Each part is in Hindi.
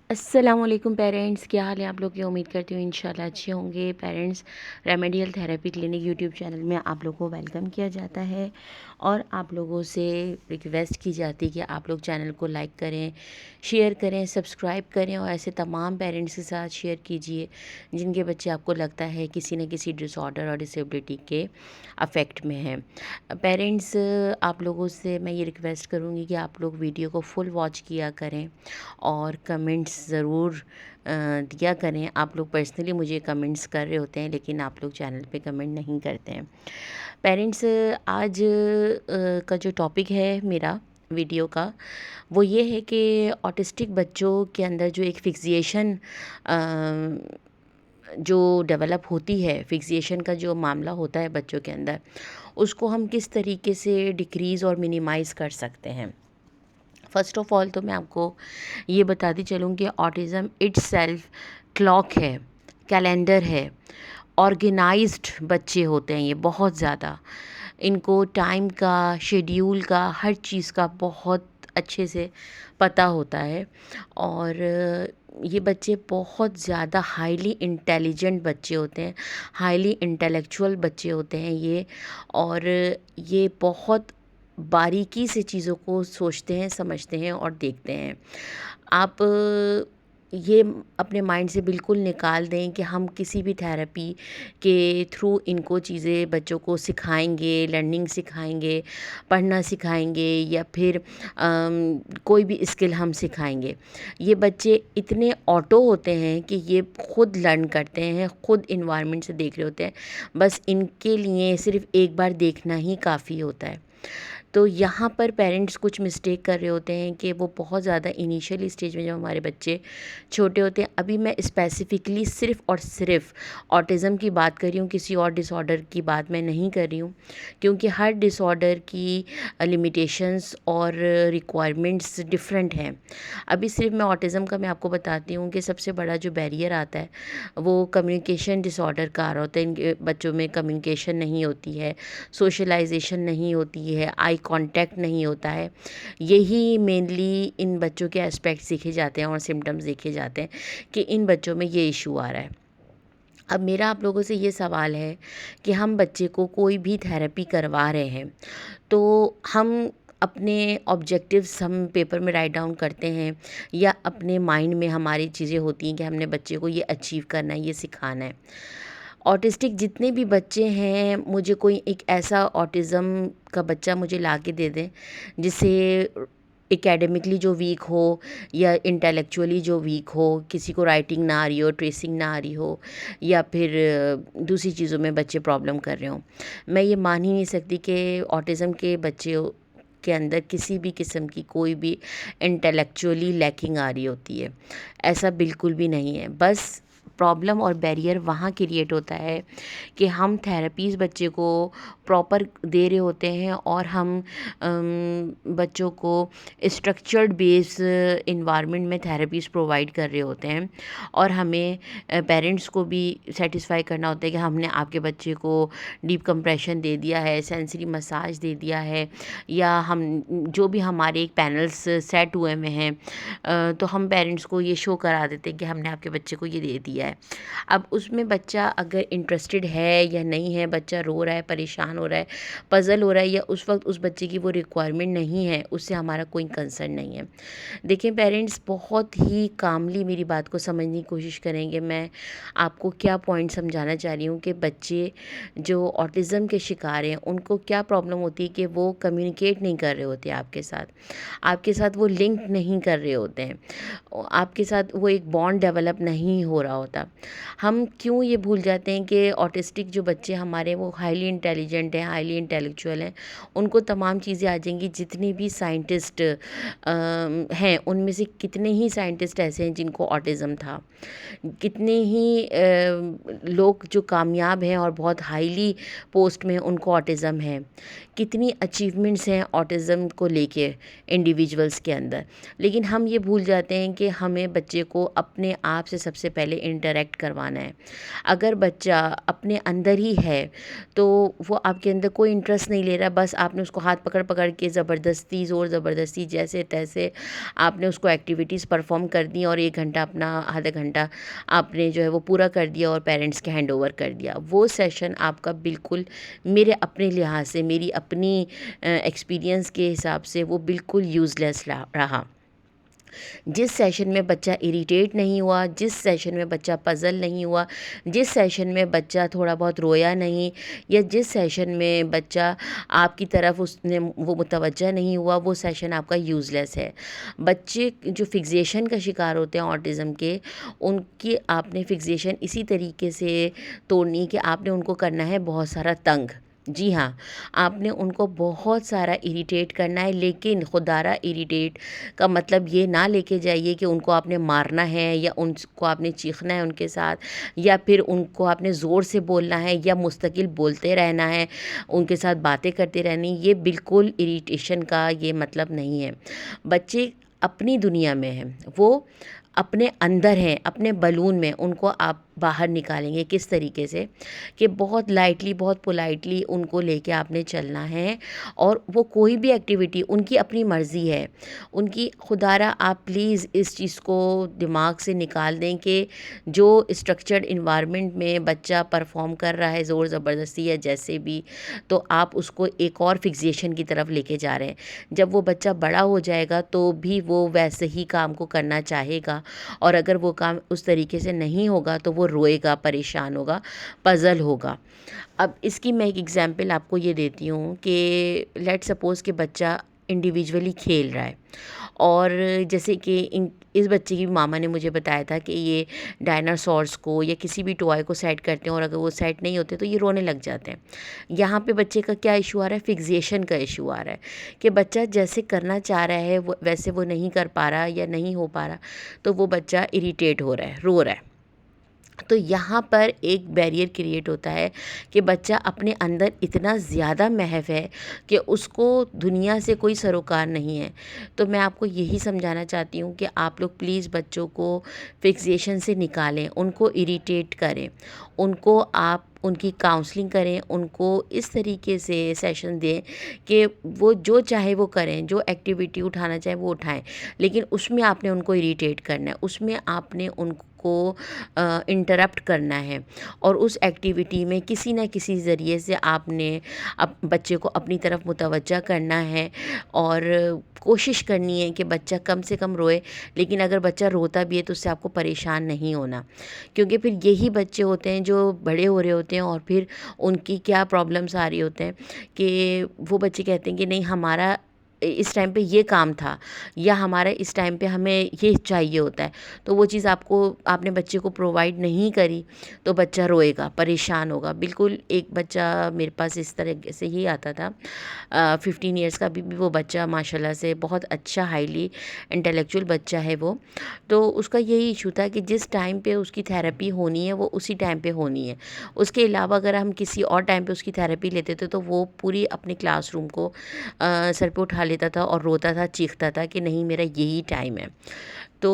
अस्सलामुअलैकुम पेरेंट्स, क्या हाल है आप लोग की। उम्मीद करती हूँ इंशाल्लाह अच्छे होंगे। Parents, remedial therapy clinic YouTube channel में आप लोगों को वेलकम किया जाता है और आप लोगों से रिक्वेस्ट की जाती है कि आप लोग चैनल को लाइक करें, शेयर करें, सब्सक्राइब करें और ऐसे तमाम पेरेंट्स के साथ शेयर कीजिए जिनके बच्चे आपको लगता है किसी न किसी डिसऑर्डर और डिसेबिलिटी के अफेक्ट में हैं। पेरेंट्स, आप लोगों से मैं ये रिक्वेस्ट करूँगी कि आप लोग वीडियो को फुल वॉच किया करें और कमेंट्स ज़रूर दिया करें। आप लोग पर्सनली मुझे कमेंट्स कर रहे होते हैं लेकिन आप लोग चैनल पे कमेंट नहीं करते हैं। पेरेंट्स, आज का जो टॉपिक है मेरा वीडियो का वो ये है कि ऑटिस्टिक बच्चों के अंदर जो एक फिक्सिएशन जो डेवलप होती है, फिक्सिएशन का जो मामला होता है बच्चों के अंदर, उसको हम किस तरीके से डिक्रीज़ और मिनिमाइज़ कर सकते हैं। फ़र्स्ट ऑफ़ ऑल तो मैं आपको ये बताती चलूँ कि ऑटिज़म इट्सेल्फ क्लॉक है, कैलेंडर है, ऑर्गेनाइज़्ड बच्चे होते हैं ये बहुत ज़्यादा। इनको टाइम का, शेड्यूल का, हर चीज़ का बहुत अच्छे से पता होता है और ये बच्चे बहुत ज़्यादा हाईली इंटेलिजेंट बच्चे होते हैं, हाईली इंटेलेक्चुअल बच्चे होते हैं ये। और ये बहुत बारीकी से चीज़ों को सोचते हैं, समझते हैं और देखते हैं। आप ये अपने माइंड से बिल्कुल निकाल दें कि हम किसी भी थेरेपी के थ्रू इनको चीज़ें बच्चों को सिखाएंगे, लर्निंग सिखाएंगे, पढ़ना सिखाएंगे या फिर कोई भी स्किल हम सिखाएंगे। ये बच्चे इतने ऑटो होते हैं कि ये खुद लर्न करते हैं, खुद इन्वायरमेंट से देख रहे होते हैं। बस इनके लिए सिर्फ़ एक बार देखना ही काफ़ी होता है। तो यहाँ पर पेरेंट्स कुछ मिस्टेक कर रहे होते हैं कि वो बहुत ज़्यादा इनिशियल स्टेज में जब हमारे बच्चे छोटे होते हैं, अभी मैं स्पेसिफ़िकली सिर्फ़ और सिर्फ़ ऑटिज़म की बात कर रही हूँ, किसी और डिसऑर्डर की बात मैं नहीं कर रही हूँ, क्योंकि हर डिसऑर्डर की लिमिटेशंस और रिक्वायरमेंट्स डिफरेंट हैं। अभी सिर्फ़ मैं ऑटिज़म का मैं आपको बताती हूँ कि सबसे बड़ा जो बैरियर आता है वो कम्युनिकेशन डिसऑर्डर का आ रहा होता है। इनके बच्चों में कम्युनिकेशन नहीं होती है, सोशलाइजेशन नहीं होती है, आई कांटेक्ट नहीं होता है। यही मेनली इन बच्चों के एस्पेक्ट्स देखे जाते हैं और सिम्टम्स देखे जाते हैं कि इन बच्चों में ये इशू आ रहा है। अब मेरा आप लोगों से ये सवाल है कि हम बच्चे को कोई भी थेरेपी करवा रहे हैं तो हम अपने ऑब्जेक्टिव्स हम पेपर में राइट डाउन करते हैं या अपने माइंड में हमारी चीज़ें होती हैं कि हमने बच्चे को ये अचीव करना है, ये सिखाना है। ऑटिस्टिक जितने भी बच्चे हैं, मुझे कोई एक ऐसा ऑटिज़म का बच्चा मुझे ला के दे दें जिसे एकेडमिकली जो वीक हो या इंटेलेक्चुअली जो वीक हो, किसी को राइटिंग ना आ रही हो, ट्रेसिंग ना आ रही हो या फिर दूसरी चीज़ों में बच्चे प्रॉब्लम कर रहे हों। मैं ये मान ही नहीं सकती कि ऑटिज़म के बच्चे के अंदर किसी भी किस्म की कोई भी इंटेलेक्चुअली लैकिंग आ रही होती है। ऐसा बिल्कुल भी नहीं है। बस प्रॉब्लम और बैरियर वहाँ क्रिएट होता है कि हम थेरेपीज़ बच्चे को प्रॉपर दे रहे होते हैं और हम बच्चों को स्ट्रक्चर्ड बेस इन्वायरमेंट में थेरेपीज़ प्रोवाइड कर रहे होते हैं और हमें पेरेंट्स को भी सेटिस्फाई करना होता है कि हमने आपके बच्चे को डीप कंप्रेशन दे दिया है, सेंसरी मसाज दे दिया है या हम जो भी हमारे एक पैनल्स सेट हुए में हैं, तो हम पेरेंट्स को ये शो करा देते हैं कि हमने आपके बच्चे को ये दे दिया है। अब उसमें बच्चा अगर इंटरेस्टेड है या नहीं है, बच्चा रो रहा है, परेशान हो रहा है, पज़ल हो रहा है या उस वक्त उस बच्चे की वो रिक्वायरमेंट नहीं है, उससे हमारा कोई कंसर्न नहीं है। देखिए पेरेंट्स, बहुत ही कामली मेरी बात को समझने की कोशिश करेंगे। मैं आपको क्या पॉइंट समझाना चाह रही हूँ कि बच्चे जो ऑटिज़म के शिकार हैं उनको क्या प्रॉब्लम होती है कि वो कम्युनिकेट नहीं कर रहे होते आपके साथ वो लिंक नहीं कर रहे होते हैं, आपके साथ वो एक बॉन्ड डेवलप नहीं हो रहा होता। हम क्यों ये भूल जाते हैं कि ऑटिस्टिक जो बच्चे हमारे वो हाईली इंटेलिजेंट हैं, हाईली इंटेलेक्चुअल हैं, उनको तमाम चीज़ें आ जाएंगी। जितने भी साइंटिस्ट हैं उनमें से कितने ही साइंटिस्ट ऐसे हैं जिनको ऑटिज़म था, कितने ही लोग जो कामयाब हैं और बहुत हाईली पोस्ट में उनको ऑटिज़म है, कितनी अचीवमेंट्स हैं ऑटिज़म को लेके इंडिविजुअल्स के अंदर। लेकिन हम ये भूल जाते हैं कि हमें बच्चे को अपने आप से सबसे पहले इंटरेक्ट करवाना है। अगर बच्चा अपने अंदर ही है तो वो आपके अंदर कोई इंटरेस्ट नहीं ले रहा, बस आपने उसको हाथ पकड़ पकड़ के ज़बरदस्ती ज़ोर ज़बरदस्ती जैसे तैसे आपने उसको एक्टिविटीज़ परफॉर्म कर दी और 1 घंटा अपना आधा घंटा आपने जो है वो पूरा कर दिया और पेरेंट्स के हैंड ओवर कर दिया, वो सेशन आपका बिल्कुल मेरे अपने लिहाज से, मेरी अपनी एक्सपीरियंस के हिसाब से वो बिल्कुल यूज़लेस रहा। जिस सेशन में बच्चा इरिटेट नहीं हुआ, जिस सेशन में बच्चा पज़ल नहीं हुआ, जिस सेशन में बच्चा थोड़ा बहुत रोया नहीं, या जिस सेशन में बच्चा आपकी तरफ उसने वो मुतवज्जा नहीं हुआ, वो सेशन आपका यूज़लेस है। बच्चे जो फिक्सेशन का शिकार होते हैं ऑटिज़म के, उनकी आपने फिक्सेशन इसी तरीके से तोड़नी कि आपने उनको करना है बहुत सारा तंग। जी हाँ, आपने उनको बहुत सारा इरिटेट करना है, लेकिन खुदारा इरिटेट का मतलब ये ना लेके जाइए कि उनको आपने मारना है या उनको आपने चीखना है उनके साथ, या फिर उनको आपने ज़ोर से बोलना है या मुस्तकिल बोलते रहना है, उनके साथ बातें करते रहनी। ये बिल्कुल इरिटेशन का ये मतलब नहीं है। बच्चे अपनी दुनिया में हैं, वो अपने अंदर हैं, अपने बलून में, उनको आप बाहर निकालेंगे किस तरीके से कि बहुत लाइटली, बहुत पोलाइटली उनको लेके आपने चलना है। और वो कोई भी एक्टिविटी उनकी अपनी मर्ज़ी है उनकी। खुदारा आप प्लीज़ इस चीज़ को दिमाग से निकाल दें कि जो स्ट्रक्चर्ड इन्वायरमेंट में बच्चा परफॉर्म कर रहा है ज़ोर ज़बरदस्ती या जैसे भी, तो आप उसको एक और फिक्सेशन की तरफ लेके जा रहे हैं। जब वो बच्चा बड़ा हो जाएगा तो भी वो वैसे ही काम को करना चाहेगा, और अगर वो काम उस तरीके से नहीं होगा तो वो रोएगा, परेशान होगा, पज़ल होगा। अब इसकी मैं एक एग्ज़ाम्पल आपको ये देती हूँ कि लेट्स सपोज़ कि बच्चा इंडिविजुअली खेल रहा है, और जैसे कि इस बच्चे की मामा ने मुझे बताया था कि ये डायनासोर्स को या किसी भी टॉय को सेट करते हैं और अगर वो सेट नहीं होते तो ये रोने लग जाते हैं। यहाँ पे बच्चे का क्या इशू आ रहा है? फिक्सेशन का इशू आ रहा है कि बच्चा जैसे करना चाह रहा है वो वैसे वो नहीं कर पा रहा या नहीं हो पा रहा, तो वो बच्चा इरिटेट हो रहा है, रो रहा है। तो यहाँ पर एक बैरियर क्रिएट होता है कि बच्चा अपने अंदर इतना ज़्यादा महव है कि उसको दुनिया से कोई सरोकार नहीं है। तो मैं आपको यही समझाना चाहती हूँ कि आप लोग प्लीज़ बच्चों को फिक्सेशन से निकालें, उनको इरिटेट करें, उनको आप उनकी काउंसलिंग करें, उनको इस तरीके से सेशन दें कि वो जो चाहे वो करें, जो एक्टिविटी उठाना चाहे वो उठाएं, लेकिन उसमें आपने उनको इरिटेट करना है, उसमें आपने उनको इंटरप्ट करना है, और उस एक्टिविटी में किसी न किसी ज़रिए से आपने बच्चे को अपनी तरफ मुतवज्जा करना है, और कोशिश करनी है कि बच्चा कम से कम रोए। लेकिन अगर बच्चा रोता भी है तो उससे आपको परेशान नहीं होना, क्योंकि फिर यही बच्चे होते हैं जो बड़े हो रहे होते हैं और फिर उनकी क्या प्रॉब्लम्स आ रही होते हैं कि वो बच्चे कहते हैं कि नहीं, हमारा इस टाइम पे ये काम था, या हमारा इस टाइम पे हमें ये चाहिए होता है, तो वो चीज़ आपने बच्चे को प्रोवाइड नहीं करी तो बच्चा रोएगा, परेशान होगा। बिल्कुल एक बच्चा मेरे पास इस तरह से ही आता था, 15 ईयर्स का, अभी भी वो बच्चा माशाल्लाह से बहुत अच्छा हाईली इंटेलेक्चुअल बच्चा है वो। तो उसका यही इशू था कि जिस टाइम पे उसकी थेरेपी होनी है वो उसी टाइम पे होनी है, उसके अलावा अगर हम किसी और टाइम पे उसकी थेरेपी लेते थे तो वो पूरी अपने क्लासरूम को सर पे उठा लेता था और रोता था, चीखता था कि नहीं, मेरा यही टाइम है। तो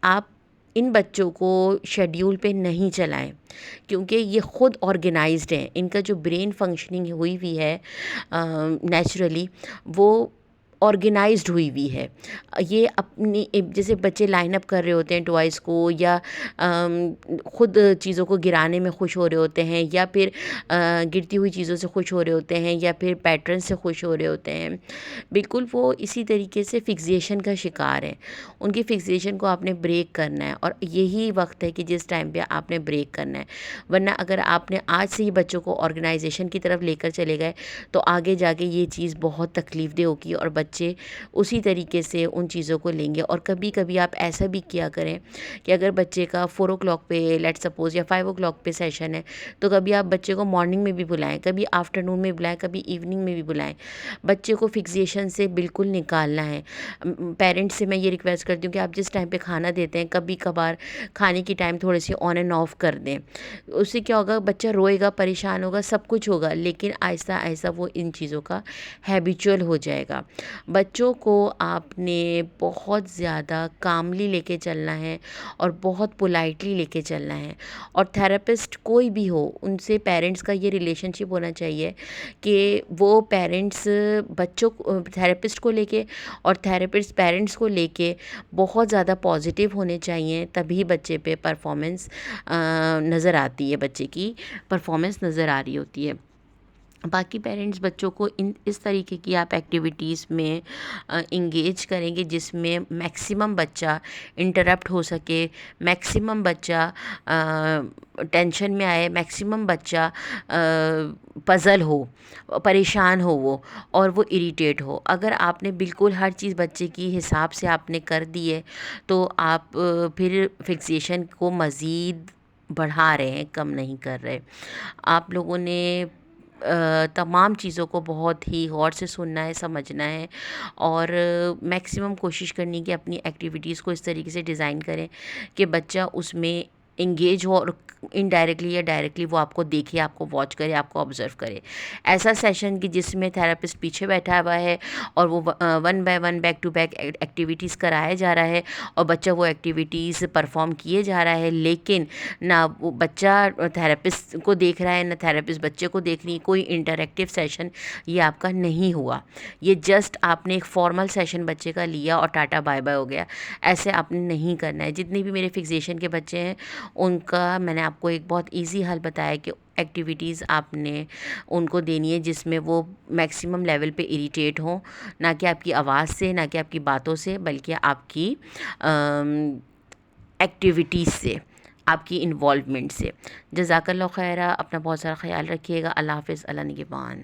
आप इन बच्चों को शेड्यूल पे नहीं चलाएं, क्योंकि ये ख़ुद ऑर्गेनाइज्ड हैं, इनका जो ब्रेन फंक्शनिंग हुई हुई है नेचुरली, वो ऑर्गेनाइज्ड हुई हुई है। ये अपनी जैसे बच्चे लाइन अप कर रहे होते हैं टॉयज़ को, या ख़ुद चीज़ों को गिराने में खुश हो रहे होते हैं, या फिर गिरती हुई चीज़ों से खुश हो रहे होते हैं, या फिर पैटर्न से खुश हो रहे होते हैं। बिल्कुल वो इसी तरीके से फिक्सेशन का शिकार है। उनकी फिक्सेशन को आपने ब्रेक करना है, और यही वक्त है कि जिस टाइम पे आपने ब्रेक करना है। वरना अगर आपने आज से ही बच्चों को ऑर्गेनाइजेशन की तरफ लेकर चले गए तो आगे जाके ये चीज़ बहुत तकलीफ़देह होगी और बच्चे उसी तरीके से उन चीज़ों को लेंगे। और कभी कभी आप ऐसा भी किया करें कि अगर बच्चे का 4 o'clock पे लेट्स सपोज़ या 5 o'clock पे सेशन है, तो कभी आप बच्चे को मॉर्निंग में भी बुलाएं, कभी आफ्टरनून में बुलाएं, कभी इवनिंग में भी बुलाएं। बच्चे को फिक्सेशन से बिल्कुल निकालना है। पेरेंट्स से मैं ये रिक्वेस्ट करती हूँ कि आप जिस टाइम पे खाना देते हैं, कभी कभार खाने की टाइम थोड़े से ऑन एंड ऑफ कर दें। उससे क्या होगा, बच्चा रोएगा, परेशान होगा, सब कुछ होगा, लेकिन आहिस्ता आहिस्ता वो इन चीज़ों का हैबिचुअल हो जाएगा। बच्चों को आपने बहुत ज़्यादा कामली लेके चलना है और बहुत पोलाइटली लेके चलना है। और थेरेपिस्ट कोई भी हो, उनसे पेरेंट्स का ये रिलेशनशिप होना चाहिए कि वो पेरेंट्स बच्चों को, थेरेपिस्ट को लेके और थेरेपिस्ट पेरेंट्स को लेके बहुत ज़्यादा पॉजिटिव होने चाहिए, तभी बच्चे पे परफॉर्मेंस नज़र आती है, बच्चे की परफॉर्मेंस नज़र आ रही होती है। बाकी पेरेंट्स बच्चों को इस तरीके की आप एक्टिविटीज़ में इंगेज करेंगे जिसमें मैक्सिमम बच्चा इंटरप्ट हो सके, मैक्सिमम बच्चा टेंशन में आए, मैक्सिमम बच्चा पज़ल हो, परेशान हो वो, और वो इरिटेट हो। अगर आपने बिल्कुल हर चीज़ बच्चे की हिसाब से आपने कर दी है तो आप फिर फिक्सेशन को मज़ीद बढ़ा रहे हैं, कम नहीं कर रहे। आप लोगों ने तमाम चीज़ों को बहुत ही गौर से सुनना है, समझना है, और मैक्सिमम कोशिश करनी है कि अपनी एक्टिविटीज़ को इस तरीके से डिज़ाइन करें कि बच्चा उसमें इंगेज हो और इनडायरेक्टली या डायरेक्टली वो आपको देखे, आपको वॉच करे, आपको ऑब्ज़र्व करे। ऐसा सेशन कि जिसमें थेरेपिस्ट पीछे बैठा हुआ है और वो one by one, back to back activities कराया जा रहा है और बच्चा वो एक्टिविटीज़ परफॉर्म किए जा रहा है, लेकिन ना वो बच्चा थेरेपिस्ट को देख रहा है, ना थेरेपिस्ट बच्चे को देख रही है। कोई इंटरैक्टिव सेशन ये आपका नहीं हुआ। ये जस्ट आपने एक फॉर्मल सेशन बच्चे का लिया और टाटा बाय बाय हो गया। ऐसे आपने नहीं करना है। जितने भी मेरे फिक्सेशन के बच्चे हैं उनका मैंने आपको एक बहुत ईज़ी हल बताया कि एक्टिविटीज़ आपने उनको देनी है जिसमें वो मैक्सिमम लेवल पे इरिटेट हों, ना कि आपकी आवाज़ से, ना कि आपकी बातों से, बल्कि आपकी एक्टिविटीज़ से, आपकी इन्वॉल्वमेंट से। जज़ाकल्लाह खैरा। अपना बहुत सारा ख्याल रखिएगा। अल्लाह हाफ़िज़। अल्लाह निगहबान।